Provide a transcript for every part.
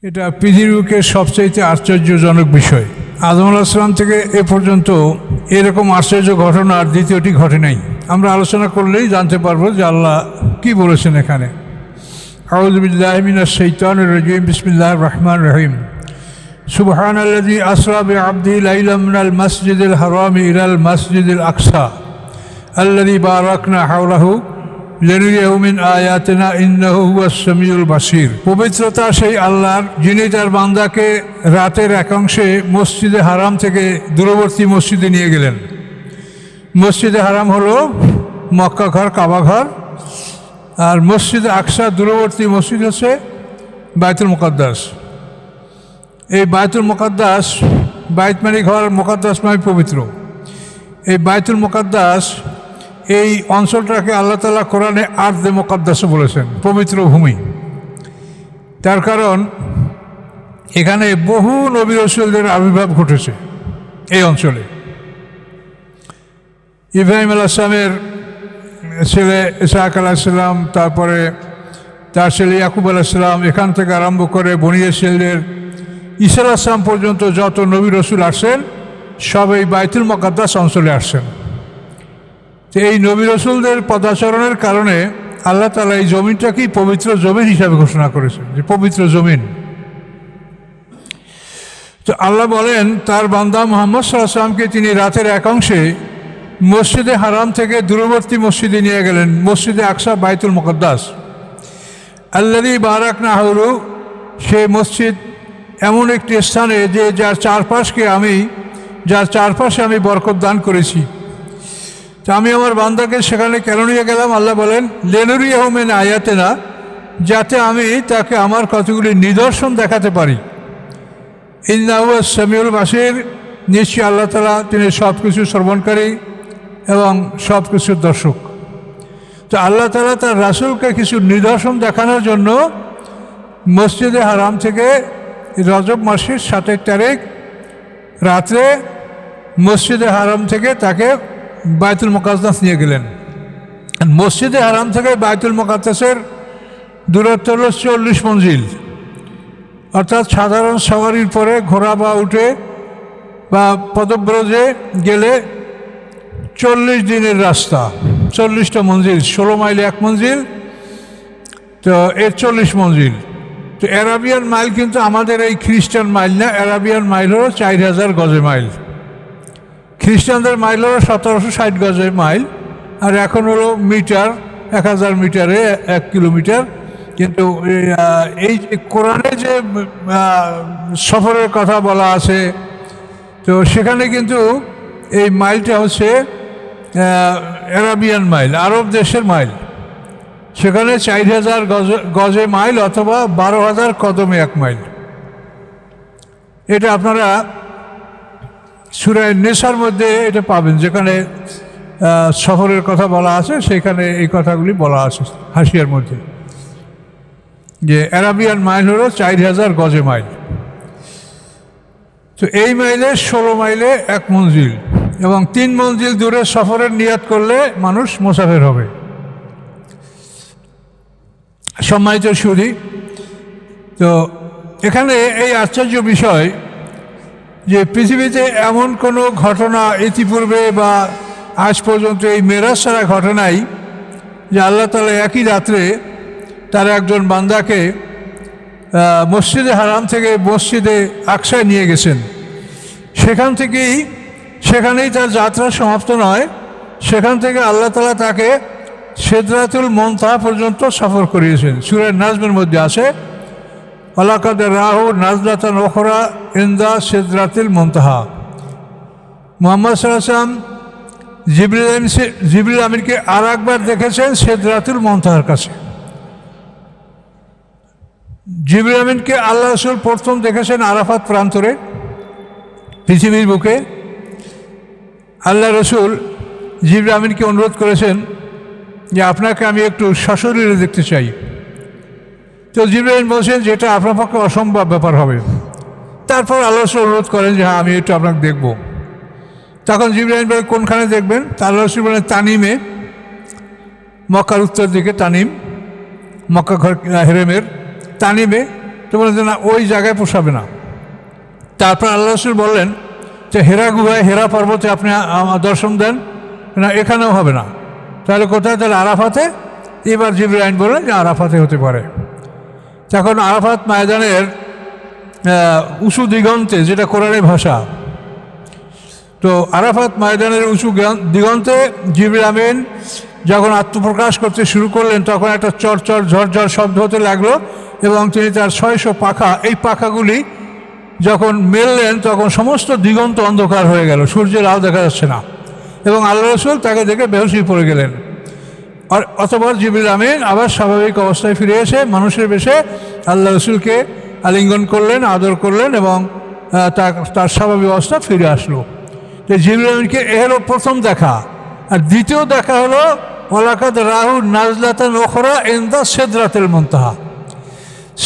এটা পৃথিবীকে সবচাইতে আশ্চর্যজনক বিষয়। আদম আলাইহিস সালাম থেকে এ পর্যন্ত এরকম আশ্চর্য ঘটনা আর দ্বিতীয়টি ঘটে নাই। আমরা আলোচনা করলেই জানতে পারবো যে আল্লাহ কি বলেছেন এখানে। আউযু বিল্লাহি মিনাশ শাইতানির রাজিম, বিসমিল্লাহির রহমানির রহিম। সুবহানাল্লাযী আসরা বিআবদিহি লাইলাম মিনাল মাসজিদিল হারামি ইলাল মাসজিদিল আকসা আল্লাযী বারাকনা হাওলাহু লিনুরিয়াহু মিন আয়াতিনা ইন্নাহু হুয়াস সামিউল বাসীর। পবিত্রতা সেই আল্লাহর, যিনি তার বান্দাকে রাতের একাংশে মসজিদে হারাম থেকে দূরবর্তী মসজিদে নিয়ে গেলেন। মসজিদে হারাম হলো মক্কা ঘর, কাবা ঘর, আর মসজিদে আকসা দূরবর্তী মসজিদ হচ্ছে বাইতুল মুকাদ্দাস। এই বাইতুল মুকাদ্দাস, বাইত মানে ঘর, মুকাদ্দাস মানে পবিত্র। এই বাইতুল মুকাদ্দাস, এই অঞ্চলটাকে আল্লাহ তাআলা কোরআনে আরদে মুকাদ্দাসও বলেছেন, পবিত্র ভূমি। তার কারণ এখানে বহু নবী রাসূলদের আবির্ভাব ঘটেছে এই অঞ্চলে। ইব্রাহিম আলাইহিস সালামের ছেলে ইসহাক আলাইহিস সালাম, তারপরে তার ছেলে ইয়াকুব আলাইহিস সালাম, এখান থেকে আরম্ভ করে বনী ইসরাঈলের ঈসা আলাইহিস সালাম পর্যন্ত যত নবী রাসূল আসছেন সব এই বাইতুল মুকাদ্দাস অঞ্চলে আসছেন। তো এই নবী রাসূলদের পদাচরণের কারণে আল্লাহ তাআলা এই জমিনটাকেই পবিত্র জমিন হিসাবে ঘোষণা করেছেন, যে পবিত্র জমিন। তো আল্লাহ বলেন তার বান্দা মুহাম্মদ সাল্লাল্লাহু আলাইহি ওয়াসাল্লামকে তিনি রাতের একাংশে মসজিদে হারাম থেকে দূরবর্তী মসজিদে নিয়ে গেলেন, মসজিদে আকসা, বাইতুল মুকাদ্দাস। আল্লাযী বারাকনা হাওলাহু, সেই মসজিদ এমন একটি স্থানে যে যার চারপাশে আমি বরকত দান করেছি। তা আমি আমার বান্দাকে সেখানে কেন নিয়ে গেলাম? আল্লাহ বলেন লিনুরিয়াহু মিন আয়াতিনা, যাতে আমি তাকে আমার কতগুলি নিদর্শন দেখাতে পারি। ইন্নাহু হুয়াস সামিউল বাসীর, নিশ্চয়ই আল্লাহ তাআলা তিনি সব কিছু শ্রবণকারী এবং সব কিছুর দর্শক। তো আল্লাহ তাআলা তার রাসূলকে কিছু নিদর্শন দেখানোর জন্য মসজিদে হারাম থেকে রজব মাসের 7 তারিখ রাত্রে মসজিদে হারাম থেকে তাকে বাইতুল মুকাদ্দাস নিয়ে গেলেন। মসজিদে হারাম থেকে বাইতুল মুকাদ্দাসের দূরত্ব হল 40 মঞ্জিল, অর্থাৎ সাধারণ সওয়ারির পরে ঘোড়া বা উঠে বা পদব্রজে গেলে 40 দিনের রাস্তা, 40টা মঞ্জিল, 16 মাইল 1 মঞ্জিল, তো এর 40 মঞ্জিল। তো অ্যারাবিয়ান মাইল কিন্তু আমাদের এই খ্রিস্টান মাইল না, অ্যারাবিয়ান মাইল হলো 4000 গজে মাইল। খ্রিস্টানদের মাইল হলো 1760 গজে মাইল, আর এখন হলো মিটার, 1000 মিটারে 1 কিলোমিটার। কিন্তু এই কোরআনে যে সফরের কথা বলা আছে, তো সেখানে কিন্তু এই মাইলটা হচ্ছে অ্যারাবিয়ান মাইল, আরব দেশের মাইল। সেখানে 4000 গজে মাইল অথবা 12000 কদমে 1 মাইল। এটা আপনারা সূরা নিসার মধ্যে এটা পাবেন, যেখানে সফরের কথা বলা আছে, সেখানে এই কথাগুলি বলা আছে হাসিয়ার মধ্যে, যে অ্যারাবিয়ান মাইল হলো 4000 গজে মাইল। তো এই মাইলে 16 মাইলে 1 মঞ্জিল, এবং 3 মঞ্জিল দূরে সফরের নিয়াত করলে মানুষ মুসাফির হবে। সম্মানিত সুধী, তো এখানে এই আশ্চর্য বিষয় যে পৃথিবীতে এমন কোনো ঘটনা ইতিপূর্বে বা আজ পর্যন্ত এই মেরাজ ছাড়া ঘটে নাই, যে আল্লাহ তাআলা একই রাত্রে তার একজন বান্দাকে মসজিদে হারাম থেকে মসজিদে আকসায় নিয়ে গেছেন। সেখানেই তার যাত্রা সমাপ্ত নয়, সেখান থেকে আল্লাহ তাআলা তাকে সিদরাতুল মুনতাহা পর্যন্ত সফর করিয়েছেন। সূরা নাজমের মধ্যে আছে ওয়ালাকাদ রাআহু নাজলাতান উখরা ইনদা সিদরাতুল মুনতাহা। মুহাম্মদ সাল্লাল্লাহু আলাইহি ওয়াসাল্লাম জিবরিল আমিনকে আর একবার দেখেছেন সিদরাতুল মুনতাহার কাছে। জিবরিল আমিনকে আল্লাহ রাসূল প্রথম দেখেছেন আরাফাত প্রান্তরে, পৃথিবীর বুকে। আল্লাহ রাসূল জিবরিল আমিনকে অনুরোধ করেছেন যে আপনাকে আমি একটু সশরীরে দেখতে চাই। তো জিবরিল আমিন বলছেন যে এটা আপনার পক্ষে অসম্ভব ব্যাপার হবে। তারপর আল্লাহ রাসূল অনুরোধ করেন যে হ্যাঁ, আমি একটু আপনাকে দেখব। তখন জিবরিল আমিন বলেন কোনখানে দেখবেন? তা আল্লাহ রাসূল বলেন তানিমে, মক্কার উত্তর দিকে তানিম, মক্কা ঘর হেরেমের তানিমে তো বললেন যে না, ওই জায়গায় পোষাবে না। তারপর আল্লাহ রসুল বললেন যে হেরা গুহায়, হেরা পর্বতে আপনি দর্শন দেন, না এখানেও হবে না। তাহলে কোথায়? তাহলে আরাফাতে। এবার জিবরাইল বললেন যে আরাফাতে হতে পারে। তখন আরাফাত ময়দানের উঁচু দিগন্তে, যেটা কোরআনের ভাষা, তো আরাফাত ময়দানের উঁচু দিগন্তে জিবরিল আমিন যখন আত্মপ্রকাশ করতে শুরু করলেন, তখন একটা চরচর ঝরঝর শব্দ হতে লাগলো এবং তিনি তার 600 পাখা, এই পাখাগুলি যখন মেললেন তখন সমস্ত দিগন্ত অন্ধকার হয়ে গেল, সূর্যের আলো দেখা যাচ্ছে না, এবং আল্লাহ রসুল তাকে দেখে বেহুশ হয়ে পড়ে গেলেন। আর অতঃপর জিবরিল আমিন আবার স্বাভাবিক অবস্থায় ফিরে এসে মানুষের বেশে আল্লাহ রসুলকে আলিঙ্গন করলেন, আদর করলেন এবং তার স্বাভাবিক অবস্থা ফিরে আসলো। তো জিবরিল আমিনকে এ হলো প্রথম দেখা। আর দ্বিতীয় দেখা হলো ওয়ালাকাদ রাহু নাজলাতান উখরা ইনদা সিদরাতুল মুনতাহা।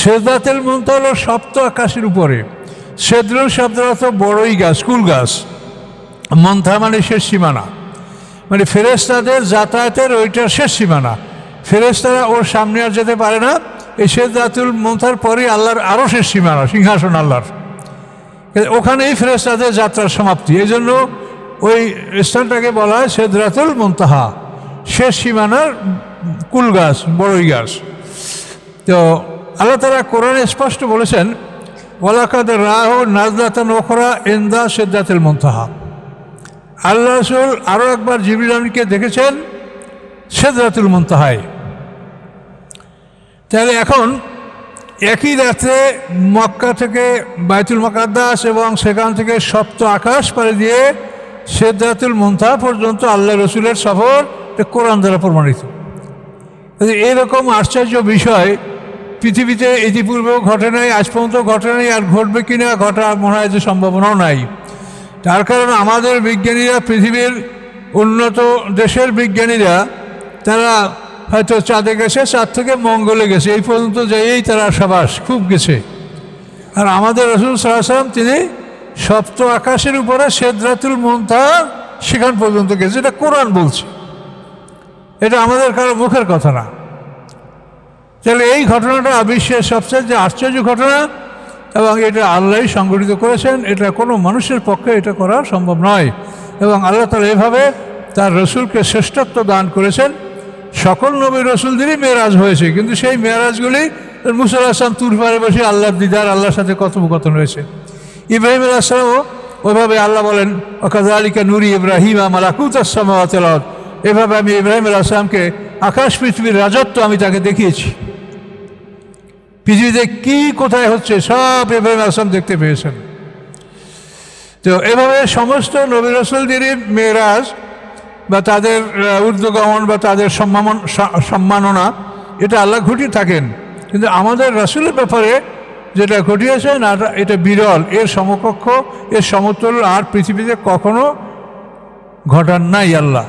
সিদরাতুল মুনতাহা হলো সপ্ত আকাশের উপরে। সিদরুল শব্দের অর্থ বড়ই গাছ, কুল গাছ। মুনতাহা মানে শেষ সীমানা, মানে ফেরেশতাদের যাতায়াতের ওইটার শেষ সীমানা। ফেরেশতারা ওর সামনে আর যেতে পারে না। এই সিদরাতুল মুনতাহার পরই আল্লাহর আরও শেষ সীমানা, সিংহাসন আল্লাহর, ওখানেই ফেরেশতাদের যাত্রার সমাপ্তি। এই জন্য ওই স্থানটাকে বলা হয় সিদরাতুল মুনতাহা, শেষ সীমানার কুল গাছ, বড়ই গাছ। তো আল্লাহ তাআলা কোরআনে স্পষ্ট বলেছেন ওয়ালাকাদ রাহু নাজলাতান উখরা ইনদা সিদরাতুল মুনতাহা। আল্লাহ রাসূল আরও একবার জিবরিল আমিনকে দেখেছেন সিদরাতুল মুনতাহায়। তাহলে এখন একই রাতে মক্কা থেকে বাইতুল মুকাদ্দাস এবং সেখান থেকে সপ্ত আকাশ পাড়ি দিয়ে সিদরাতুল মুনতাহা পর্যন্ত আল্লাহ রসুলের সফর কোরআন দ্বারা প্রমাণিত। এরকম আশ্চর্য বিষয় পৃথিবীতে ইতিপূর্বেও ঘটে নাই, আজ পর্যন্ত ঘটে নাই, আর ঘটবে কিনা ঘটার মনে হয় যে সম্ভাবনাও নাই। তার কারণ আমাদের বিজ্ঞানীরা, পৃথিবীর উন্নত দেশের বিজ্ঞানীরা, তারা হয়তো চাঁদে গেছে, চাঁদ থেকে মঙ্গলে গেছে, এই পর্যন্ত যাইয়েই তারা সাবাস খুব গেছে। আর আমাদের রাসূল সাল্লাল্লাহু আলাইহি ওয়াসাল্লাম তিনি সপ্ত আকাশের উপরে সিদরাতুল মুনতাহা সেখান পর্যন্ত গেছে। এটা কোরআন বলছে, এটা আমাদের কারো মুখের কথা না। তাহলে এই ঘটনাটা বিশ্বের সবচেয়ে যে আশ্চর্য ঘটনা, এবং এটা আল্লাহই সংগঠিত করেছেন। এটা কোনো মানুষের পক্ষে এটা করা সম্ভব নয়। এবং আল্লাহ তাআলা এভাবে তার রসুলকে শ্রেষ্ঠত্ব দান করেছেন। সকল নবী রসুলদেরই মেরাজ হয়েছে, কিন্তু সেই মেরাজগুলি মুসা আলাইহিস সালাম তুর পাড়ে বসে আল্লাহর দিদার, আল্লাহর সাথে কথোপকথন হয়েছে। ইব্রাহিম আলাইহিস সালামও ওইভাবে আল্লাহ বলেন ওয়াকাযালিকা নুরি ইব্রাহিমা মালাকুতাস সামাওয়াতি ওয়াল আরদ, এভাবে আমি ইব্রাহিম আলাইহিস সালামকে আকাশ পৃথিবীর রাজত্ব আমি তাকে দেখিয়েছি। পৃথিবীতে কি কোথায় হচ্ছে সব ইব্রাহিম আলাইহিস সালাম দেখতে পেয়েছেন। তো এভাবে সমস্ত নবী রাসূলদেরই মেরাজ বা তাদের ঊর্ধ্বগমন বা তাদের সম্মাননা এটা আল্লাহ ঘটিয়ে থাকেন। কিন্তু আমাদের রাসূলের ব্যাপারে যেটা ঘটিয়েছেন এটা বিরল, এর সমকক্ষ, এর সমতুল আর পৃথিবীতে কখনো ঘটান নাই আল্লাহ।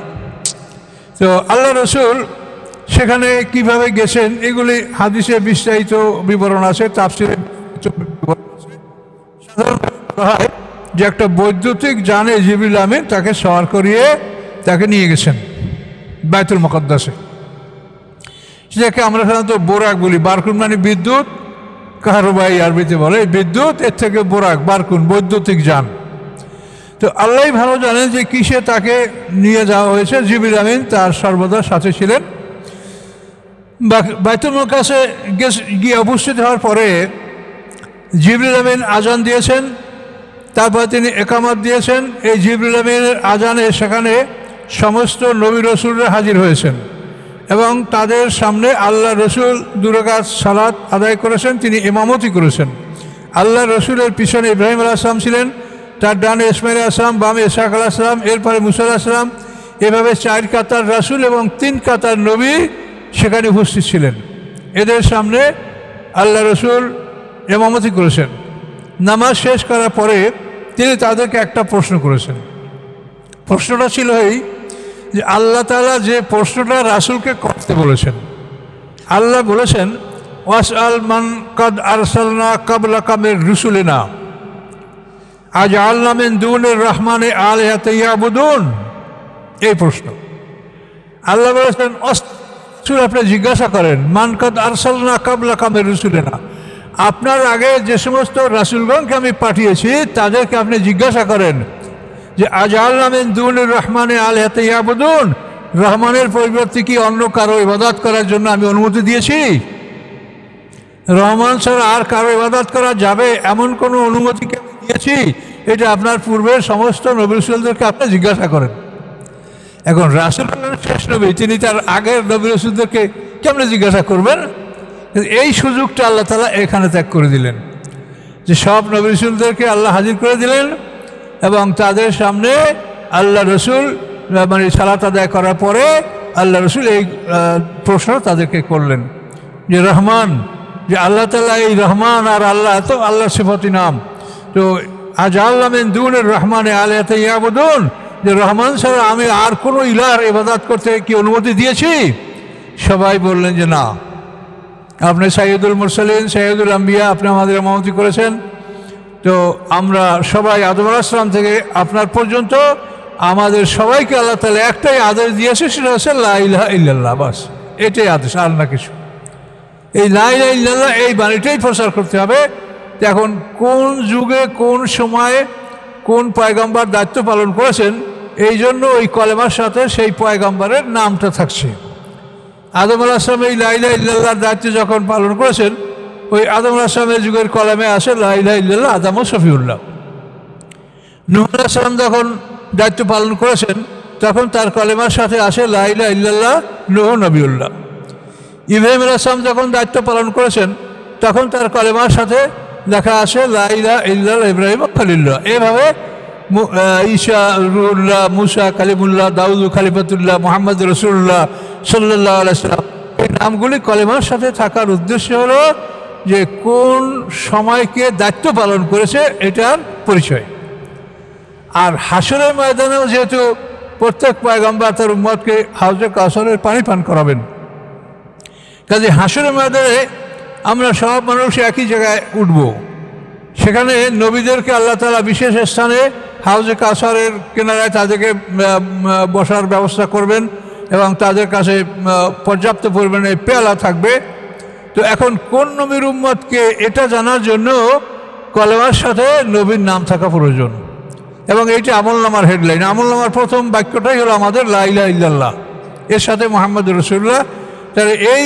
তো আল্লাহ রসুল সেখানে কিভাবে গেছেন এগুলি হাদিসে বিস্তারিত বিবরণ আছে, তাফসীরে বিবরণ আছে। সাধারণত হয় যে একটা বৈদ্যুতিক যানে জিবরিল আমিন তাকে সওয়ার করিয়ে তাকে নিয়ে গেছেন বাইতুল মুকাদ্দাসে। সেটাকে আমরা সাধারণত বোরাক বলি। বারকুন মানে বিদ্যুৎ, কাহারবাই আরবিতে বলে বিদ্যুৎ, এর থেকে বোরাক, বারকুন বৈদ্যুতিক যান। তো আল্লাহ ভালো জানেন যে কিসে তাকে নিয়ে যাওয়া হয়েছে। জিবরিল আমিন তার সর্বদা সাথে ছিলেন। বাইতুল মুকাদ্দাসে গিয়ে উপস্থিত হওয়ার পরে জিবরিল আমিন আজান দিয়েছেন, তারপর তিনি একামত দিয়েছেন। এই জিবরিল আমিনের আজানে সেখানে সমস্ত নবী রসুলরা হাজির হয়েছেন এবং তাদের সামনে আল্লাহ রসুল 2 রাকাত সালাত আদায় করেছেন, তিনি ইমামতি করেছেন। আল্লাহ রসুলের পিছনে ইব্রাহিম আলাইহিস সালাম ছিলেন, তার ডানে ইসমাঈল আলাইহিস সালাম, বামে ইসহাক আলাইহিস সালাম, এরপরে মুসা আলাইহিস সালাম। এভাবে 4 কাতার রাসূল এবং 3 কাতার নবী সেখানে উপস্থিত ছিলেন। এদের সামনে আল্লাহ রসুল ইমামতি করেছেন। নামাজ শেষ করার পরে তিনি তাদেরকে একটা প্রশ্ন করেছেন। প্রশ্নটা ছিল এই যে আল্লাহ তাআলা যে প্রশ্নটা রাসূলকে করতে বলেছেন, আল্লাহ বলেছেন ওয়াসআল মান কাদ আরসালনা ক্বাবলাকা মির রুসুলিনা আজআলনা মিন দুনির রহমানি আলিহাতান ইয়াবুদুন। এই প্রশ্ন আল্লাহ বলেছেন, আপনি জিজ্ঞাসা করেন মান কাদ আরসালনা ক্বাবলাকা মির রুসুলিনা, আপনার আগে যে সমস্ত রাসূলগণকে আমি পাঠিয়েছি তাদেরকে আপনি জিজ্ঞাসা করেন যে আজআলনা মিন দুনির রহমানে আলিহাতান ইয়াবুদুন, রহমানের পরিবর্তে কি অন্য কারো ইবাদত করার জন্য আমি অনুমতি দিয়েছি? রহমান ছাড়া আর কারো ইবাদত করা যাবে এমন কোনো অনুমতিকে আমি দিয়েছি? এটা আপনার পূর্বের সমস্ত নবী রাসূলদেরকে আপনি জিজ্ঞাসা করেন। এখন রাসূল শেষ নবী, তিনি তার আগের নবী রাসূলদেরকে কেমনে জিজ্ঞাসা করবেন? এই সুযোগটা আল্লাহ তাআলা এখানে ত্যাগ করে দিলেন যে সব নবী রাসূলদেরকে আল্লাহ হাজির করে দিলেন এবং তাদের সামনে আল্লাহ রসুল মানে সালাত আদায় করার পরে আল্লাহ রসুল এই প্রশ্ন তাদেরকে করলেন যে রহমান, যে আল্লাহ তাআলা এই রহমান আর আল্লাহ তো আল্লাহর সিফাতি নাম, তো আজআলনা মিন দুনির রহমানে আলিহাতান ইয়াবুদুন, যে রহমান ছাড়া আমি আর কোনো ইলাহর ইবাদত করতে কি অনুমতি দিয়েছি? সবাই বললেন যে না, আপনি সাইয়্যিদুল মুরসালিন, সাইয়্যিদুল আম্বিয়া, আপনি আমাদের ইমামতি করেছেন, তো আমরা সবাই আদম আলাইহিস সালাম থেকে আপনার পর্যন্ত আমাদের সবাইকে আল্লাহ তাআলা একটাই আদেশ দিয়েছে, সেটা হচ্ছে লা ইলাহা ইল্লাল্লাহ, বাস এটাই আদেশ, আর না কিছু। এই লা ইলাহা ইল্লাল্লাহ এই বাণীটাই প্রচার করতে হবে। এখন কোন যুগে কোন সময়ে কোন পয়গম্বর দায়িত্ব পালন করেছেন, এই জন্য ওই কলেমার সাথে সেই পয়গম্বরের নামটা থাকছে। আদম আলাইহিস সালাম এই লা ইলাহা ইল্লাল্লাহর দায়িত্ব যখন পালন করেছেন, ওই আদম আলাইহিস সালামের যুগের কলেমে আসে লা ইলাহা ইল্লাল্লাহ আদম ও শফিউল্লাহ। নূহ আলাইহিস সালাম যখন দায়িত্ব পালন করেছেন, তখন তার কলেমার সাথে আসে লা ইলাহা ইল্লাল্লাহ নূহ নবিউল্লাহ। ইব্রাহিম আলাইহিস সালাম যখন দায়িত্ব পালন করেছেন, তখন তার কলেমার সাথে লেখা আসে লা ইলাহা ইল্লাল্লাহ ইব্রাহিম খলিলুল্লাহ। এভাবে ঈসা রুহুল্লাহ, মুসা কালিমুল্লাহ, দাউদ খলিফাতুল্লাহ, মুহাম্মদ রাসূলুল্লাহ সাল্লাল্লাহু আলাইহি ওয়াসাল্লাম, এই নামগুলি কলেমার সাথে থাকার উদ্দেশ্য হলো যে কোন সময়কে দায়িত্ব পালন করেছে এটার পরিচয়। আর হাসরের ময়দানেও যেহেতু প্রত্যেক পয়গম্বর তার উম্মতকে হাউজে কাউসারের পানি পান করাবেন, কাজে হাসরের ময়দানে আমরা সব মানুষ একই জায়গায় উঠব। সেখানে নবীদেরকে আল্লাহ তাআলা বিশেষ স্থানে হাউজে কাউসারের কিনারায় তাদেরকে বসার ব্যবস্থা করবেন এবং তাদের কাছে পর্যাপ্ত পরিমাণে পেয়ালা থাকবে। তো এখন কোন নবীর উম্মতকে এটা জানার জন্য কলেমার সাথে নবীর নাম থাকা প্রয়োজন, এবং এইটা আমলনামার হেডলাইন। আমলনামার প্রথম বাক্যটাই হলো আমাদের লা ইলাহা ইল্লাল্লাহ, এর সাথে মুহাম্মদ রাসূলুল্লাহ। তাহলে এই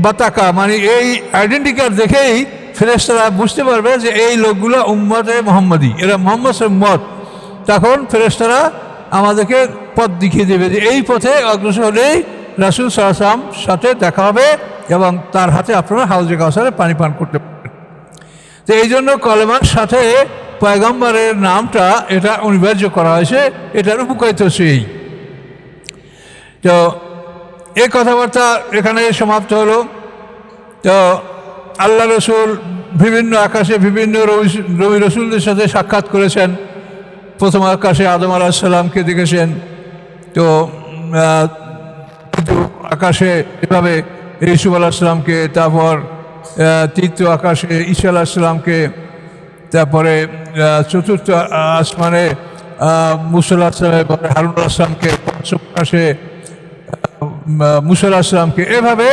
বাতাকা মানে এই আইডেন্টি কার্ড দেখেই ফেরেশতারা বুঝতে পারবে যে এই লোকগুলো উম্মতে মুহাম্মাদি, এরা মুহাম্মদের উম্মত। তখন ফেরেশতারা আমাদেরকে পথ দেখিয়ে দেবে যে এই পথে অগ্রসর হলেই রাসূল সাল্লাল্লাহু আলাইহি ওয়াসাল্লাম সাথে দেখা হবে এবং তার হাতে আপনারা হাউজে কাউসারে পানি পান করতে পারবেন। তো এই জন্য কলেমার সাথে পয়গম্বরের নামটা এটা অনিবার্য করা হয়েছে, এটার উপকারিত সেই। তো এই কথাবার্তা এখানে সমাপ্ত হলো। তো আল্লাহ রসুল বিভিন্ন আকাশে বিভিন্ন নবী রসুলদের সাথে সাক্ষাৎ করেছেন। প্রথম আকাশে আদম আলাইহিস সালামকে দেখেছেন, তো আকাশে এভাবে ইউসুফ আলাইহিস সালামকে, তারপর তৃতীয় আকাশে ঈসা আলাইহিস সালামকে, তারপরে চতুর্থ আসমানে মুসা আলাইহিস সালাম, হারুন আলাইহিস সালামকে, পঞ্চম আকাশে মুসা আলাইহিস সালামকে, এভাবে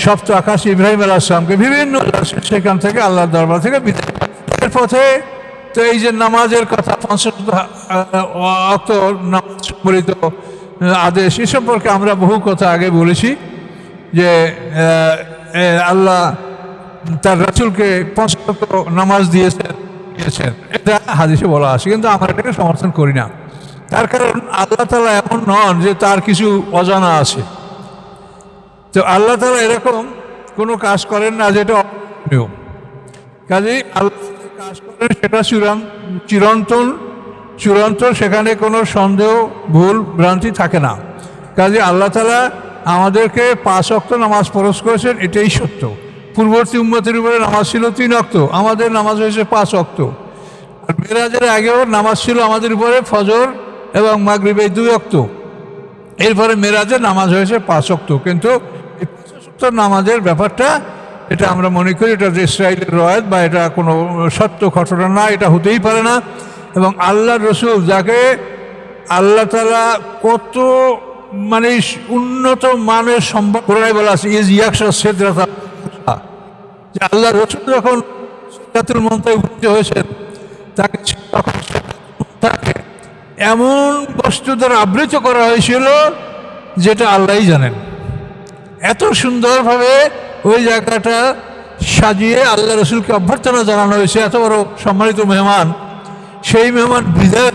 সপ্ত আকাশে ইব্রাহিম আলাইহিস সালামকে বিভিন্ন সেখান থেকে আল্লাহর দরবার থেকে বিদায় এর পথে। তো এই যে নামাজের কথা, ৫ ওয়াক্ত নামাজ সম্বলিত আদেশ, এ সম্পর্কে আমরা বহু কথা আগে বলেছি যে আল্লাহ তার রাসূলকে ৫ ওয়াক্ত নামাজ দিয়েছেন, এটা হাদিসে বলা আছে, কিন্তু আমরা এটাকে সমর্থন করি না। তার কারণ আল্লাহ তাআলা এমন নন যে তার কিছু অজানা আছে। তো আল্লাহ তাআলা এরকম কোনো কাজ করেন না যেটা অনিয়ম। কাজেই আল্লাহ কাজ করেন সেটা চিরন্তন, সেখানে কোনো সন্দেহ ভুল ভ্রান্তি থাকে না। কাজে আল্লাহ তাআলা আমাদেরকে 5 ওয়াক্ত নামাজ ফরজ করেছেন, এটাই সত্য। পূর্ববর্তী উম্মতের উপরে নামাজ ছিল 3 ওয়াক্ত, আমাদের নামাজ হয়েছে 5 ওয়াক্ত। আর মেরাজের আগেও নামাজ ছিল আমাদের উপরে ফজর এবং মাগরিবে 2 ওয়াক্ত। এরপরে মেরাজের নামাজ হয়েছে 5 ওয়াক্ত। কিন্তু এই 5 ওয়াক্ত নামাজের ব্যাপারটা এটা আমরা মনে করি এটা ইসরায়েলের রওয়ায়াত বা এটা কোনো সত্য ঘটনা না, এটা হতেই পারে না। এবং আল্লাহর রসুল যাকে আল্লাহ তাআলা কত মানে উন্নত মানের সম্ভব কোরআনে বলা আছে, ইজ ইয়াকশা সিদরাতা, যে আল্লাহ রসুল যখন সিদরাতুল মুনতাহায় উপনীত হয়েছেন, তাকে তখন তাকে এমন বস্তু দ্বারা আবৃত করা হয়েছিল যেটা আল্লাহই জানেন। এত সুন্দরভাবে ওই জায়গাটা সাজিয়ে আল্লাহ রসুলকে অভ্যর্থনা জানানো হয়েছে। এত বড় সম্মানিত মেহমান, সেই মেহমান বিদায়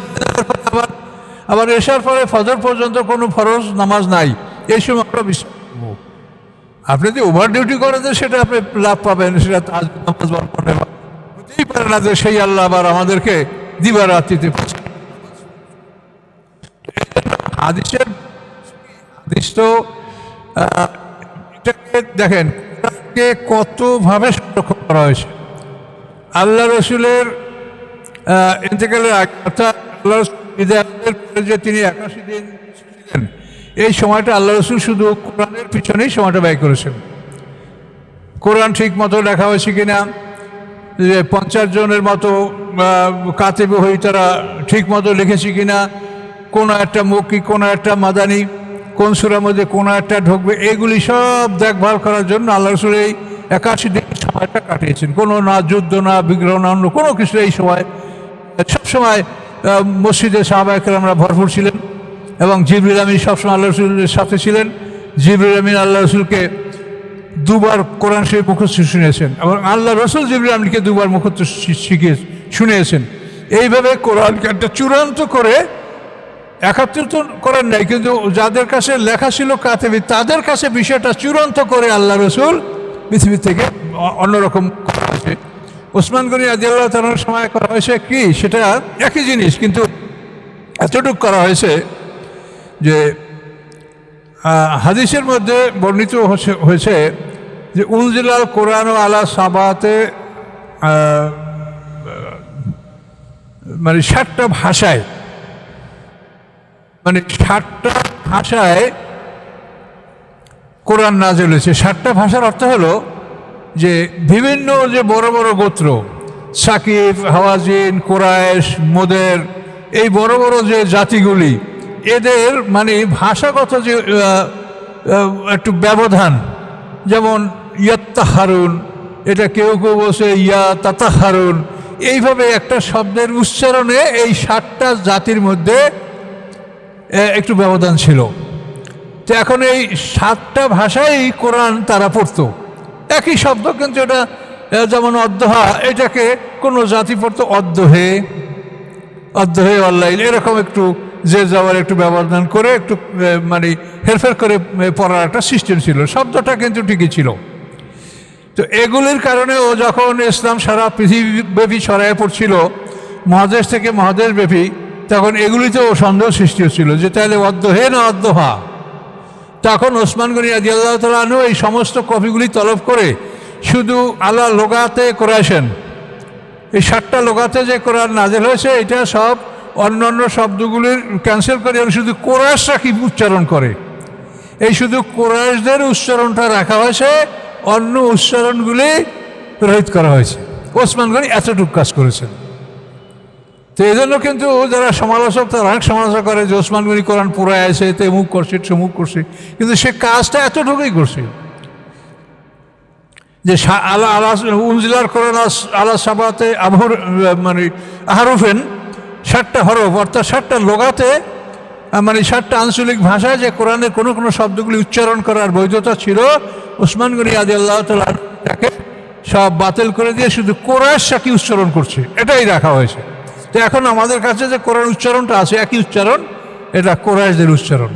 আবার এসার পরে ফজর পর্যন্ত কোনো ফরজ নামাজ নাই। এই সময় আমরা বিশ্বাস করবো, আপনি যদি ওভার ডিউটি করেন সেটা আপনি লাভ পাবেন, সেটা তাহাজ্জুদ নামাজ পড়ে হতেই পারে না যে সেই আল্লাহ আবার আমাদেরকে দিবারাত্রিতে হাদিস তো এটাকে দেখেন কতভাবে সংরক্ষণ করা হয়েছে। আল্লাহ রসুলের ইন্তেকালের আগে, অর্থাৎ আল্লাহ রসুল বিদায়ের পরে যে তিনি 81 দিন ছিলেন, এই সময়টা আল্লাহ রসুল শুধু কোরআনের পিছনেই সময়টা ব্যয় করেছেন। কোরআন ঠিক মতো লেখা হয়েছে কিনা, যে 50 জনের মতো কাতেব হই তারা ঠিক মতো লিখেছে কিনা, কোনো একটা মক্কি, কোনো একটা মাদানি, কোন সূরার মধ্যে কোনো একটা ঢুকবে, এগুলি সব দেখভাল করার জন্য আল্লাহ রসুল এই 81 দিন সময়টা কাটিয়েছেন। কোনো না যুদ্ধ, না বিগ্রহ, না অন্য কোনো কিছু। এই সময় সবসময় মসজিদে সাহাবায়ে কেরামরা ভরপুর ছিলেন এবং জিবরিল আমিন সবসময় আল্লাহ রসুলের সাথে ছিলেন। জিবরিল আমিন আল্লাহ রসুলকে 2 বার কোরআন শরীফ মুখস্থ শুনিয়েছেন এবং আল্লাহ রসুল জিবরিল আমিনকে 2 বার মুখস্থ শুনিয়েছেন। এইভাবে কোরআনকে একটা চূড়ান্ত করে 71 তো করেন নাই, কিন্তু যাদের কাছে লেখা ছিল কাতেবি, তাদের কাছে বিষয়টা চূড়ান্ত করে আল্লাহ রসুল পৃথিবী থেকে অন্যরকম করা হয়েছে। ওসমান গনি রাদিয়াল্লাহু তাআলার সময় করা হয়েছে কি, সেটা একই জিনিস, কিন্তু এতটুকু করা হয়েছে যে হাদিসের মধ্যে বর্ণিত হয়েছে যে উনজিলাল কোরআন আলা সাবাতে, মানে 60টা ভাষায়, মানে 60টা ভাষায় কোরআন নাযিল হয়েছে। 60টা ভাষার অর্থ হলো যে বিভিন্ন যে বড় বড় গোত্র, সাকিব, হাওয়াজিন, কুরাইশ, মোদের, এই বড় বড় যে জাতিগুলি, এদের মানে ভাষাগত যে একটু ব্যবধান, যেমন ইয়াত্তাহারুন, এটা কেউ কেউ বলছে ইয়া তাতাহারুন, এইভাবে একটা শব্দের উচ্চারণে এই 60টা জাতির মধ্যে একটু ব্যবধান ছিল। তো এখন এই 7টা ভাষায় কোরআন তারা পড়তো, একই শব্দ, কিন্তু এটা যেমন অদ্দহা, এটাকে কোনো জাতি পড়তো অদ্দহে, অদ্দহে অল্লাইল, এরকম একটু যে যাওয়ার একটু ব্যবধান করে একটু মানে হেরফের করে পড়ার একটা সিস্টেম ছিল। শব্দটা কিন্তু ঠিকই ছিল। তো এগুলির কারণে ও যখন ইসলাম সারা পৃথিবীব্যাপী ছড়ায় পড়ছিল, মহাদেশ থেকে মহাদেশব্যাপী, তখন এগুলিতেও সন্দেহ সৃষ্টি হচ্ছিল যে তাহলে অদ্দহে না অদ্দহা। তখন ওসমান গনি রাদিয়াল্লাহু তাআলা আনহু এই সমস্ত কপিগুলি তলব করে শুধু আলা লোগাতে করাইছেন। এই 60টা লোগাতে যে কোরআন নাযিল হয়েছে, এটা সব অন্য অন্য শব্দগুলির ক্যান্সেল করে শুধু কোরাইশরা কি উচ্চারণ করে, এই শুধু কোরাইশদের উচ্চারণটা রাখা হয়েছে, অন্য উচ্চারণগুলি রহিত করা হয়েছে। ওসমান গনি এতটুকু কাজ করেছেন। তো এই জন্য কিন্তু যারা সমালোচক, তারা অনেক সমালোচনা করে যে ওসমান গনি কোরআন পুরাই আছে, তো মুখ করছে, সমুখ করছে, কিন্তু সে কাজটা এতটুকুই করছে যে উনজিলার কোরআন আলা সাবাতে আবহর, মানে আহরুফেন, 60টা হরফ, অর্থাৎ 60টা লোগাতে, মানে 60টা আঞ্চলিক ভাষায় যে কোরআনের কোনো কোনো শব্দগুলি উচ্চারণ করার বৈধতা ছিল, ওসমান গনি রাদিয়াল্লাহু তাআলা তাকে সব বাতিল করে দিয়ে শুধু কোরাইশরা কি উচ্চারণ করছে এটাই রাখা হয়েছে। তো এখন আমাদের কাছে যে কোরআন উচ্চারণটা আছে, একই উচ্চারণ, এটা কোরাইশদের উচ্চারণ।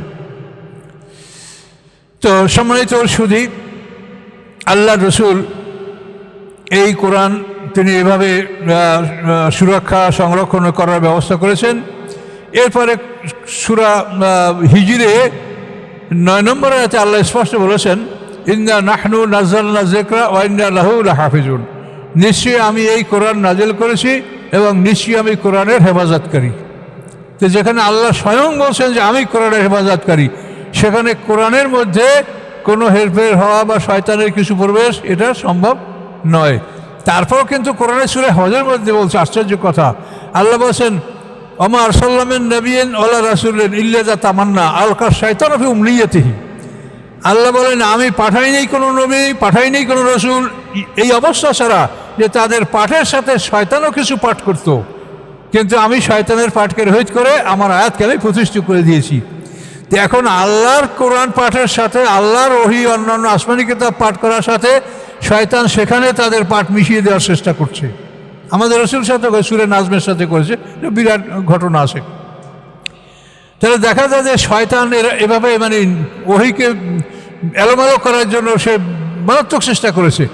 তো সম্মানিত সুধী, আল্লাহ রসুল এই কোরআন তিনি এভাবে সুরক্ষা সংরক্ষণ করার ব্যবস্থা করেছেন। এরপরে সূরা হিজরে 9 নম্বর আয়াতে আল্লাহ স্পষ্ট বলেছেন, ইন্না নাহনু নাযালনা যিকরা ওয়া ইন্না লাহু লাহাফিজুন, নিশ্চয়ই আমি এই কোরআন নাজিল করেছি এবং নিশ্চয়ই আমি কোরআনের হেফাজতকারী। তো যেখানে আল্লাহ স্বয়ং বলছেন যে আমি কোরআনের হেফাজতকারী, সেখানে কোরআনের মধ্যে কোনো হেরফের হওয়া বা শয়তানের কিছু প্রবেশ এটা সম্ভব নয়। তারপর কিন্তু কোরআনের সূরা হজের মধ্যে বলছে আশ্চর্য কথা, আল্লাহ বলছেন ওমা আরসালনা মিন নাবিয়্যিন ওয়ালা রাসূলিন ইল্লা যা তামান্না আলকা শাইতানু ফি উমনিয়্যাতিহি, আল্লাহ বলেন আমি পাঠাই নেই কোনো নবী, পাঠাই নেই কোনো রসুল, এই অবস্থা ছাড়া যে তাদের পাঠের সাথে শয়তানও কিছু পাঠ করত, কিন্তু আমি শয়তানের পাঠকে রহিত করে আমার আয়াতকে আমি প্রতিষ্ঠিত করে দিয়েছি। তো এখন আল্লাহর কোরআন পাঠের সাথে, আল্লাহর ওহী অন্যান্য আসমানি কিতাব পাঠ করার সাথে শয়তান সেখানে তাদের পাঠ মিশিয়ে দেওয়ার চেষ্টা করছে। আমাদের রসুল সাথে সূরা নাজমের সাথে করেছে, বিরাট ঘটনা আছে। তাহলে দেখা যায় যে শয়তান এভাবে মানে ওহীকে এলোমেলো করার জন্য সে মারাত্মক চেষ্টা করেছে।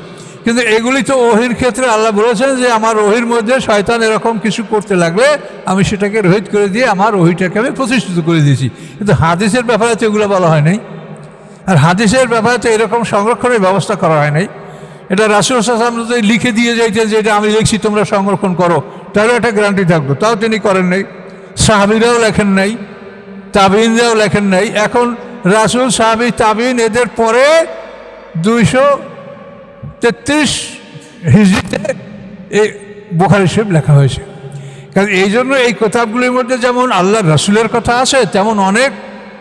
কিন্তু এগুলি তো ওহীর ক্ষেত্রে আল্লাহ বলেছেন যে আমার ওহীর মধ্যে শয়তান এরকম কিছু করতে লাগলে আমি সেটাকে রহিত করে দিয়ে আমার ওহীটাকে আমি প্রতিষ্ঠিত করে দিয়েছি। কিন্তু হাদিসের ব্যাপারে তো এগুলো বলা হয় নাই, আর হাদিসের ব্যাপারে তো এরকম সংরক্ষণের ব্যবস্থা করা হয় নাই। এটা রাসূল সাল্লাল্লাহু আলাইহি ওয়াসাল্লাম যদি লিখে দিয়ে যাইতেন যে এটা আমি লিখছি তোমরা সংরক্ষণ করো, তাহলে একটা গ্যারান্টি থাকতো, তাও তিনি করেন নাই। সাহাবীরাও লেখেন নাই, তাবিঈনরাও লেখেন নাই। এখন রাসূল, সাহাবী, তাবিঈন এদের পরে 233 হিজরিতে এই বুখারী শরীফ লেখা হয়েছে। কারণ এই জন্য এই কিতাবগুলির মধ্যে যেমন আল্লাহর রাসূলের কথা আছে, তেমন অনেক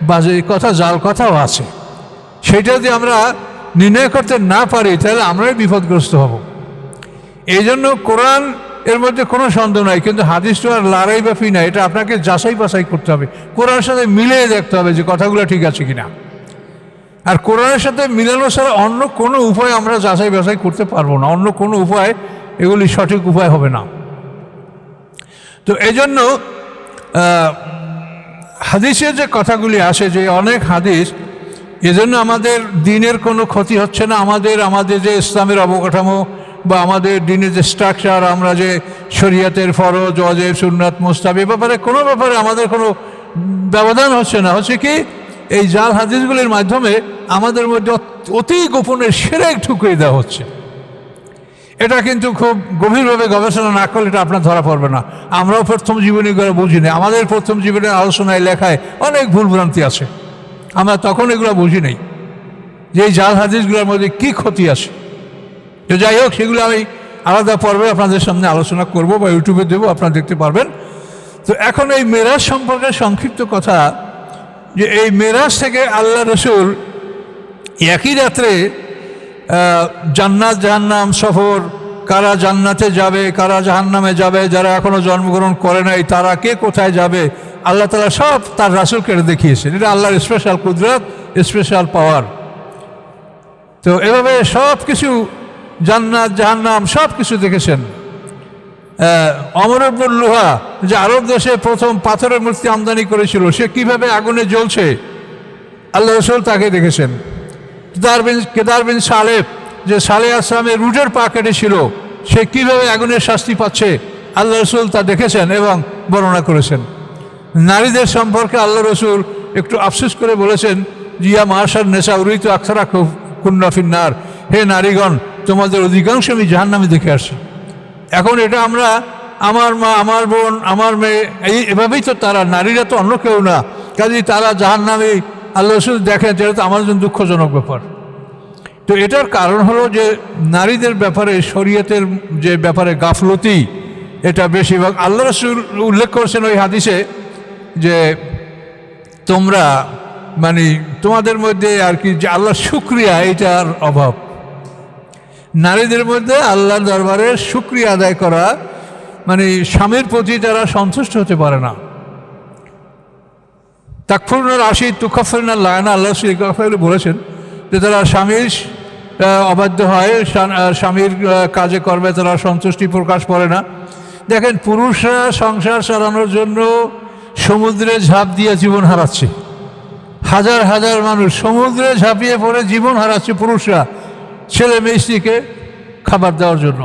বাজে কথা, জাল কথাও আছে। সেটা যদি আমরা নির্ণয় করতে না পারি তাহলে আমরাই বিপদগ্রস্ত হব। এই জন্য কোরআন এর মধ্যে কোনো সন্দেহ নাই, কিন্তু হাদিস তো আর লড়াই ব্যাপী না, এটা আপনাকে যাচাই বাছাই করতে হবে, কোরআনের সাথে মিলিয়ে দেখতে হবে যে কথাগুলো ঠিক আছে কিনা। আর কোরআনের সাথে মিলানো ছাড়া অন্য কোনো উপায় আমরা যাচাই বাছাই করতে পারবো না, অন্য কোনো উপায় এগুলি সঠিক উপায় হবে না। তো এই জন্য হাদিসের যে কথাগুলি আসে, যে অনেক হাদিস, এজন্য আমাদের দিনের কোনো ক্ষতি হচ্ছে না। আমাদের যে ইসলামের অবকাঠামো বা আমাদের দিনের যে স্ট্রাকচার, আমরা যে শরীয়তের ফরজ, ওয়াজিব, সুন্নাত, মুস্তাহাব, এ ব্যাপারে কোনো ব্যাপারে আমাদের কোনো ব্যবধান হচ্ছে না। হচ্ছে কি, এই জাল হাদিসগুলির মাধ্যমে আমাদের মধ্যে অতি গোপনের শিরক ঢুকিয়ে দেওয়া হচ্ছে। এটা কিন্তু খুব গভীরভাবে গবেষণা না করলে এটা আপনার ধরা পড়বে না। আমরাও প্রথম জীবনী করে বুঝি না, আমাদের প্রথম জীবনের আলোচনায় লেখায় অনেক ভুলভ্রান্তি আছে, আমরা তখন এগুলো বুঝি নাই যে এই জাল হাদিসগুলোর মধ্যে কী ক্ষতি আছে। তো যাই হোক, সেগুলো আমি আলাদা পর্বে আপনাদের সামনে আলোচনা করব বা ইউটিউবে দেবো, আপনারা দেখতে পারবেন। তো এখন এই মেরাজ সম্পর্কে সংক্ষিপ্ত কথা, যে এই মেরাজ থেকে আল্লাহ রসুল একই রাত্রে জান্নাত জাহান্নাম সফর, কারা জান্নাতে যাবে, কারা জাহান্নামে যাবে, যারা এখনও জন্মগ্রহণ করে নাই তারা কে কোথায় যাবে, আল্লাহ তাআলা সব তার রাসূলকে দেখিয়েছেন। এটা আল্লাহর স্পেশাল কুদরত, স্পেশাল পাওয়ার। তো এভাবে সব কিছু, জান্নাত জাহান্নাম সব কিছু দেখেছেন। অমর ইবনুল লুহা, যে আরব দেশে প্রথম পাথরের মূর্তি আমদানি করেছিল, সে কিভাবে আগুনে জ্বলছে আল্লাহ রসুল তাকে দেখেছেন। কেদার বিন সালেহ, যে সালেহ আসলামের রুটের পা কেটেছিল, সে কীভাবে আগুনের শাস্তি পাচ্ছে আল্লাহ রসুল তা দেখেছেন এবং বর্ণনা করেছেন। নারীদের সম্পর্কে আল্লাহ রসুল একটু আফসোস করে বলেছেন, জিয়া মাশার নেশা উরিত আকসারা কুন্না ফিন্নার, হে নারীগণ তোমাদের অধিকাংশ আমি জাহান্নামে দেখে আসি। এখন এটা আমরা, আমার মা, আমার বোন, আমার মেয়ে, এভাবেই তো তারা, নারীরা তো অন্য কেউ না, কাজেই তারা জাহান্নামে আল্লাহ রসুল দেখেন, এটা তো আমার জন্য দুঃখজনক ব্যাপার। তো এটার কারণ হলো যে নারীদের ব্যাপারে শরীয়তের যে ব্যাপারে গাফলতি, এটা বেশিরভাগ আল্লাহ রসুল উল্লেখ করেছেন ওই হাদিসে, যে তোমরা মানে তোমাদের মধ্যে আর কি যে আল্লাহর শুকরিয়া, এইটার অভাব। নারীদের মধ্যে আল্লাহর দরবারে শুকরিয়া আদায় করা, মানে স্বামীর প্রতি তারা সন্তুষ্ট হতে পারে না। তাকফুরুনাল আশি তুকাফিরুনাল লায়না, আল্লাহ বলেছেন যে তারা স্বামীর অবাধ্য হয়, স্বামীর কাজে কর্মে তারা সন্তুষ্টি প্রকাশ করে না। দেখেন, পুরুষরা সংসার চালানোর জন্য সমুদ্রে ঝাঁপ দিয়ে জীবন হারাচ্ছে, হাজার হাজার মানুষ সমুদ্রে ঝাঁপিয়ে পড়ে জীবন হারাচ্ছে পুরুষরা ছেলে মেয়ে স্ত্রীকে খাবার দেওয়ার জন্য।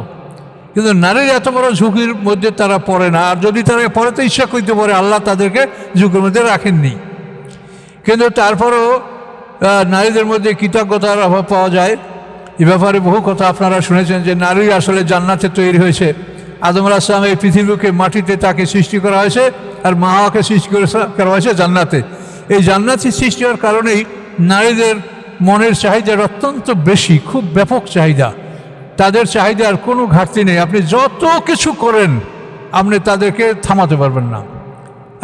কিন্তু নারীর এত বড় ঝুঁকির মধ্যে তারা পড়ে না, আর যদি তারা পড়ে তো ইচ্ছা করতে পারে, আল্লাহ তাদেরকে ঝুঁকির মধ্যে রাখেননি। কিন্তু তারপরও নারীদের মধ্যে কৃতজ্ঞতার অভাব পাওয়া যায়। এ ব্যাপারে বহু কথা আপনারা শুনেছেন যে নারী আসলে জান্নাতে তৈরি হয়েছে। আদম আলাইহিস সালাম এই পৃথিবীকে মাটিতে তাকে সৃষ্টি করা হয়েছে, আর মা হাওয়াকে সৃষ্টি করা হয়েছে জান্নাতে। এই জান্নাতি সৃষ্টি হওয়ার কারণেই নারীদের মনের চাহিদার অত্যন্ত বেশি, খুব ব্যাপক চাহিদা। তাদের চাহিদার কোনো ঘাটতি নেই, আপনি যত কিছু করেন আপনি তাদেরকে থামাতে পারবেন না।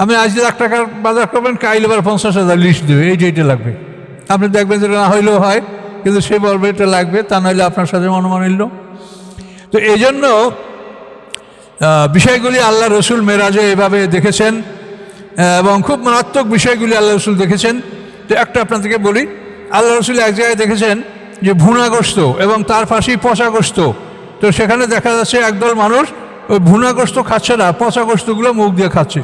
আপনি আজ 1 লাখ টাকার বাজার করবেন, কাইল এবার 50,000 লিস্ট দেবে, এইটা লাগবে। আপনি দেখবেন যে না হইলেও হয়, কিন্তু সে বলবে এটা লাগবে, তা নাহলে আপনার সাথে মনোমালিন্য। তো এই জন্য বিষয়গুলি আল্লাহ রসুল মেরাজে এভাবে দেখেছেন এবং খুব মারাত্মক বিষয়গুলি আল্লাহ রসুল দেখেছেন। তো একটা আপনাদেরকে বলি, আল্লাহ রসুল এক জায়গায় দেখেছেন যে ভুনাগ্রস্ত এবং তার পাশেই পচাগ্রস্ত। তো সেখানে দেখা যাচ্ছে একদল মানুষ ওই ভুনাগ্রস্ত খাচ্ছে না, পচাগ্রস্তগুলো মুখ দিয়ে খাচ্ছে।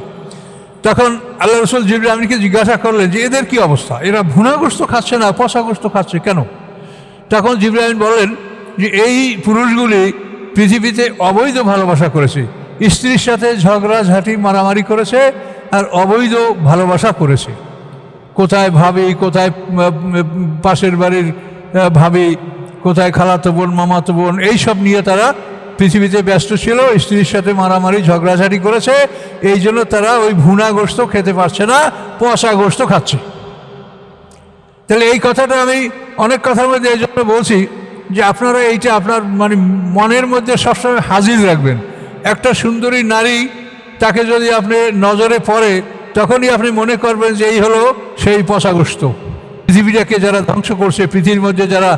তখন আল্লাহ রসুল জিবরিল আমিনকে জিজ্ঞাসা করলেন যে এদের কি অবস্থা, এরা ভুনাগ্রস্ত খাচ্ছে না পচাগ্রস্ত খাচ্ছে কেন? তখন জিবরিল আমিন বললেন যে এই পুরুষগুলি পৃথিবীতে অবৈধ ভালোবাসা করেছে, স্ত্রীর সাথে ঝগড়াঝাঁটি মারামারি করেছে আর অবৈধ ভালোবাসা করেছে। কোথায় ভাবি, কোথায় পাশের বাড়ির ভাবি, কোথায় খালাতো বোন মামাতো বোন, এইসব নিয়ে তারা পৃথিবীতে ব্যস্ত ছিল, স্ত্রীর সাথে মারামারি ঝগড়াঝাঁটি করেছে। এই জন্য তারা ওই ভুনা গোশত খেতে পারছে না, পচা গোশত খাচ্ছে। তাহলে এই কথাটা আমি অনেক কথার মধ্যে এই জন্য বলছি যে আপনারা এইটা আপনার মানে মনের মধ্যে সবসময় হাজির রাখবেন। একটা সুন্দরী নারী, তাকে যদি আপনি নজরে পড়ে তখনই আপনি মনে করবেন যে এই হলো সেই পচাগ্রস্ত। পৃথিবীটাকে যারা ধ্বংস করছে, পৃথিবীর মধ্যে যারা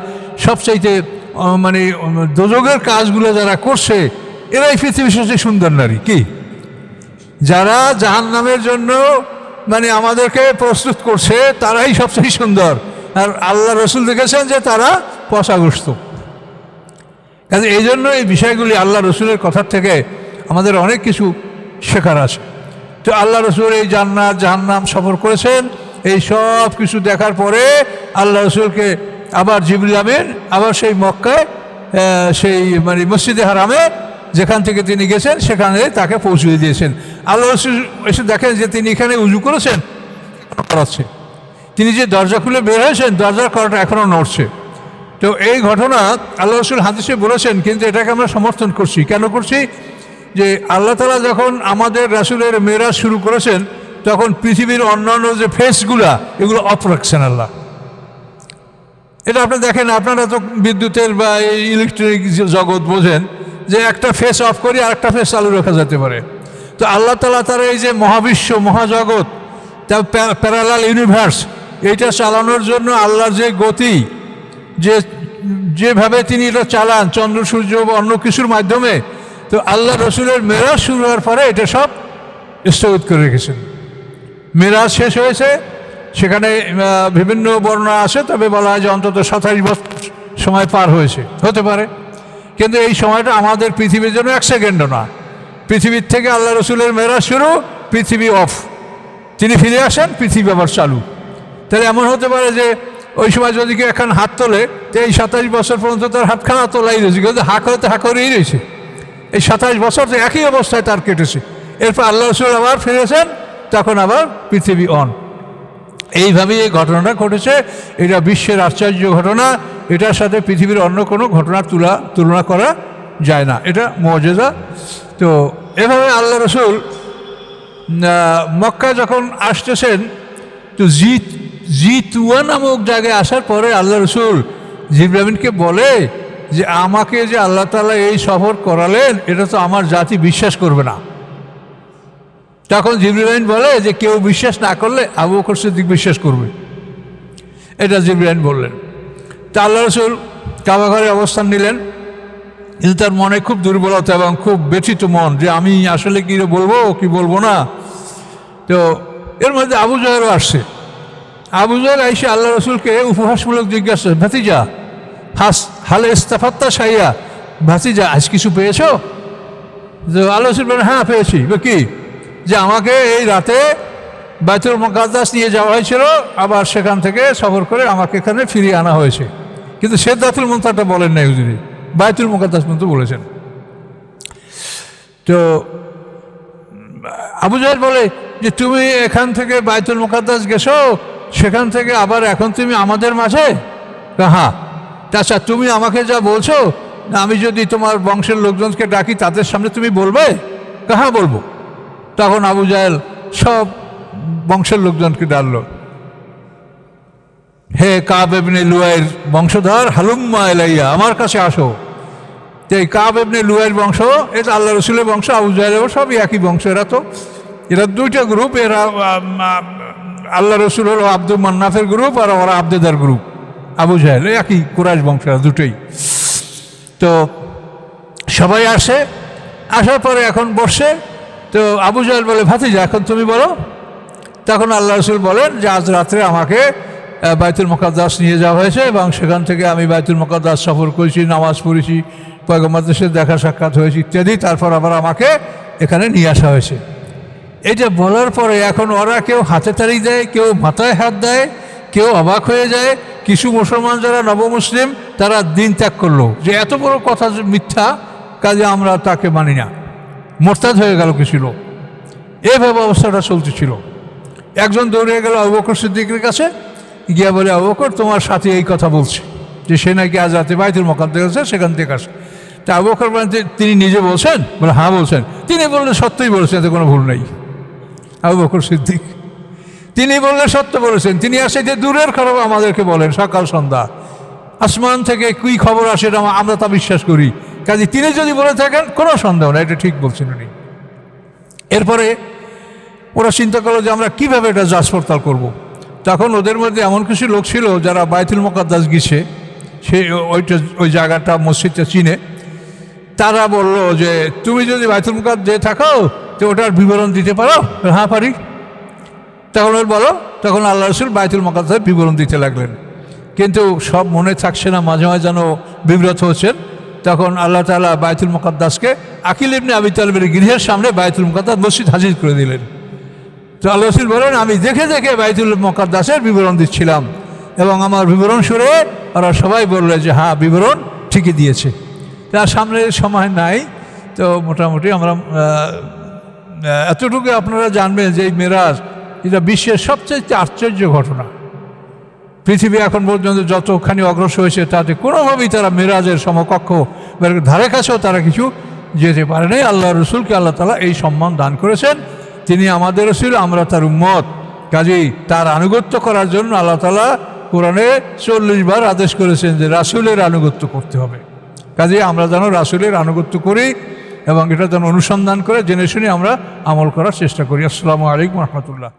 সবচাইতে মানে দোজগের কাজগুলো যারা করছে, এরাই পৃথিবীর সবচেয়ে সুন্দর নারী। কি যারা জাহান্নামের জন্য মানে আমাদেরকে প্রস্তুত করছে, তারাই সবচেয়ে সুন্দর। আর আল্লাহ রসুল দেখেছেন যে তারা পচাগ্রস্ত। কাজে এই জন্য এই বিষয়গুলি আল্লাহ রসুলের কথার থেকে আমাদের অনেক কিছু শেখার আছে। তো আল্লাহ রসুল এই জান্নাত জাহান্নাম সফর করেছেন, এই সব কিছু দেখার পরে আল্লাহ রসুলকে আবার জিবরিল আমিন আবার সেই মক্কায় সেই মানে মসজিদে হারামে যেখান থেকে তিনি গেছেন সেখানে তাকে পৌঁছে দিয়েছেন। আল্লাহ রসুল এসে দেখেন যে তিনি এখানে উজু করেছেন, করাচ্ছে। তিনি যে দরজা খুলে বের হয়েছেন, দরজার করাটা এখনও নড়ছে। তো এই ঘটনা আল্লাহ রসুল হাদিসে বলেছেন, কিন্তু এটাকে আমরা সমর্থন করছি। কেন করছি? যে আল্লাহ তাআলা যখন আমাদের রাসূলের মেরাজ শুরু করেছেন, তখন পৃথিবীর অন্যান্য যে ফেসগুলা এগুলো অফ রাখছেন আল্লাহ। এটা আপনি দেখেন, আপনারা তো বিদ্যুতের বা ইলেকট্রিক জগৎ বোঝেন যে একটা ফেস অফ করি আর একটা ফেস চালু রাখা যেতে পারে। তো আল্লাহ তাআলা তার এই যে মহাবিশ্ব মহাজগৎ, তা প্যারালাল ইউনিভার্স, এইটা চালানোর জন্য আল্লাহর যে গতি, যেভাবে তিনি এটা চালান চন্দ্র সূর্য বা অন্য কিছুর মাধ্যমে, তো আল্লাহ রসুলের মেরাজ শুরু হওয়ার পরে এটা সব স্থগিত করে রেখেছেন। মেরাজ শেষ হয়েছে, সেখানে বিভিন্ন বর্ণনা আছে, তবে বলা হয় যে অন্তত 27 বছর সময় পার হয়েছে, হতে পারে। কিন্তু এই সময়টা আমাদের পৃথিবীর জন্য 1 সেকেন্ডও না। পৃথিবীর থেকে আল্লাহ রসুলের মেরাজ শুরু, পৃথিবী অফ, তিনি ফিরে আসেন, পৃথিবী আবার চালু। তাহলে এমন হতে পারে যে ওই সময় যদি কেউ এখন হাত তোলে, তো এই 27 বছর পর্যন্ত তার হাতখানা তোলাই রয়েছে, কিন্তু হাঁক হতে হাঁক করেই রয়েছে। এই 27 বছর তো একই অবস্থায় তার কেটেছে। এরপর আল্লাহ রসুল আবার ফিরেছেন, তখন আবার পৃথিবী অন। এইভাবেই এই ঘটনাটা ঘটেছে। এটা বিশ্বের আশ্চর্য ঘটনা, এটার সাথে পৃথিবীর অন্য কোনো ঘটনার তুলনা করা যায় না, এটা মুআজিজা। তো এভাবে আল্লাহ রসুল মক্কা যখন আসতেছেন, তো জিতুয়া নামক জায়গায় আসার পরে আল্লাহ রসুল জিবরিল আমিনকে বলে যে আমাকে যে আল্লাহ তাআলা এই সফর করালেন, এটা তো আমার জাতি বিশ্বাস করবে না। তখন জিবরিল আমিন বলে যে কেউ বিশ্বাস না করলে আবু বকর সিদ্দিক বিশ্বাস করবে, এটা জিবরিল আমিন বললেন। তা আল্লাহ রসুল কাবা ঘরে অবস্থান নিলেন, কিন্তু তার মনে খুব দুর্বলতা এবং খুব ব্যথিত মন, যে আমি আসলে কি বলবো কি বলবো না। তো এর মধ্যে আবু জাহেলও আসছে। আবু জাহেল আইসে আল্লাহ রসুলকে উপহাসমূলক জিজ্ঞাসা, ভাতিজা হালে ইস্তাফাত্তা সাইয়া, ভাতিজা আজ কিছু পেয়েছো? তো আল্লাহ রসুল বলেন হ্যাঁ পেয়েছি। কি? যে আমাকে এই রাতে বাইতুল মুকাদ্দাস নিয়ে যাওয়া হয়েছিল, আবার সেখান থেকে সফর করে আমাকে এখানে ফিরিয়ে আনা হয়েছে। কিন্তু সিদরাতুল মুনতাহাটা বলেন নাই হুজুরি, বাইতুল মুকাদ্দাস পর্যন্ত বলেছেন। তো আবু জাহেল বলে যে তুমি এখান থেকে বাইতুল মুকাদ্দাস গেছো, সেখান থেকে আবার এখন তুমি আমাদের মাঝে? হ্যাঁ। আচ্ছা, তুমি আমাকে যা বলছো, আমি যদি তোমার বংশের লোকজনকে ডাকি তাদের সামনে তুমি বলবে? হ্যাঁ বলবো। তখন আবু জাহেল সব বংশের লোকজনকে ডাকলো, হে কাব ইবনে লুয়াইর বংশধর, হালুম্মা ইলাইয়া, আমার কাছে আসো। তো এই কাব ইবনে লুয়াইর বংশ, এটা আল্লাহ রসুলের বংশ, আবু জাহেলের সবই একই বংশ। এরা 2টা গ্রুপ, এরা আল্লাহ রসুল হলো আব্দুল মান্নাফের গ্রুপ, আর ওরা আবদেদার গ্রুপ, আবু জাহেল, একই কুরাইশ বংশের দুটোই। তো সবাই আসে, আসার পরে এখন বসে, তো আবু জাহেল বলে, ভাতিজা এখন তুমি বলো। তখন আল্লাহ রসুল বলেন যে আজ রাত্রে আমাকে বাইতুল মুকাদ্দাস নিয়ে যাওয়া হয়েছে এবং সেখান থেকে আমি বাইতুল মুকাদ্দাস সফর করেছি, নামাজ পড়েছি, পয়গম্বরদের সাথে দেখা সাক্ষাৎ হয়েছে ইত্যাদি, তারপর আবার আমাকে এখানে নিয়ে আসা হয়েছে। এটা বলার পরে এখন ওরা কেউ হাতে তালি দেয়, কেউ মাথায় হাত দেয়, কেউ অবাক হয়ে যায়। কিছু মুসলমান যারা নবমুসলিম তারা দিন ত্যাগ করলো, যে এত বড় কথা মিথ্যা, কাজে আমরা তাকে মানি না, মোরতাদ হয়ে গেল কিছু লোক। এইভাবে অবস্থাটা চলতেছিল। একজন দৌড়ে গেল আবু বকর সিদ্দিকের কাছে, গিয়া বলে, আবু বকর তোমার সাথে এই কথা বলছে যে সে নাকি আজ রাতে বাইতুল মুকাদ্দাস আছে, সেখান থেকে আসে। তা আবু বকর বলেন, তিনি নিজে বলছেন? বলে হ্যাঁ বলছেন। তিনি বললেন সত্যই বলেছেন, এতে কোনো ভুল নেই। আবু বকর সিদ্দিক তিনি বললেন সত্য বলেছেন। তিনি আসে যে দূরের খবর আমাদেরকে বলেন, সকাল সন্ধ্যা আসমান থেকে কী খবর আসে আমরা তা বিশ্বাস করি। কাজে তিনি যদি বলে থাকেন কোনো সন্দেহ না, এটা ঠিক বলছেন উনি। এরপরে ওরা চিন্তা করলো যে আমরা কীভাবে এটা যাচ পড়তাল করবো। তখন ওদের মধ্যে এমন কিছু লোক ছিল যারা বাইতুল মুকাদ্দাস গেছে, সে ওই জায়গাটা মসজিদটা চিনে। তারা বলল যে তুমি যদি বাইতুল মুকাদ্দাস থাকো তো ওটার বিবরণ দিতে পারো? হ্যাঁ পারি। তখন ওর বলো। তখন আল্লাহ রসুল বাইতুল মুকাদ্দাসের বিবরণ দিতে লাগলেন, কিন্তু সব মনে থাকছে না, মাঝে মাঝে যেন বিব্রত হচ্ছেন। তখন আল্লাহ তাআলা বাইতুল মুকাদ্দাসকে আকিল ইবনে আবি তালেবের গৃহের সামনে বাইতুল মুকাদ্দাস মসজিদ হাজির করে দিলেন। তো আল্লাহ রসুল বলেন, আমি দেখে দেখে বাইতুল মুকাদ্দাসের বিবরণ দিচ্ছিলাম এবং আমার বিবরণ শুনে ওরা সবাই বললো যে হ্যাঁ বিবরণ ঠিকই দিয়েছে। তার সামনে সময় নাই, তো মোটামুটি আমরা এতটুকু আপনারা জানবেন যে এই মেরাজ এটা বিশ্বের সবচেয়ে আশ্চর্য ঘটনা। পৃথিবী এখন পর্যন্ত যতখানি অগ্রসর হয়েছে তাতে কোনোভাবেই তারা মেরাজের সমকক্ষ ধারে কাছেও তারা কিছু যেতে পারে নাই। আল্লাহ রসুলকে আল্লাহ তাআলা এই সম্মান দান করেছেন। তিনি আমাদের রসুল, আমরা তার উম্মত, কাজেই তার আনুগত্য করার জন্য আল্লাহ তাআলা কোরআনে 40 বার আদেশ করেছেন যে রাসূলের আনুগত্য করতে হবে। কাজেই আমরা যেন রাসূলের আনুগত্য করি এবং এটা যেন অনুসন্ধান করে জেনে শুনে আমরা আমল করার চেষ্টা করি। আসসালামু আলাইকুম রহমতুল্লাহ।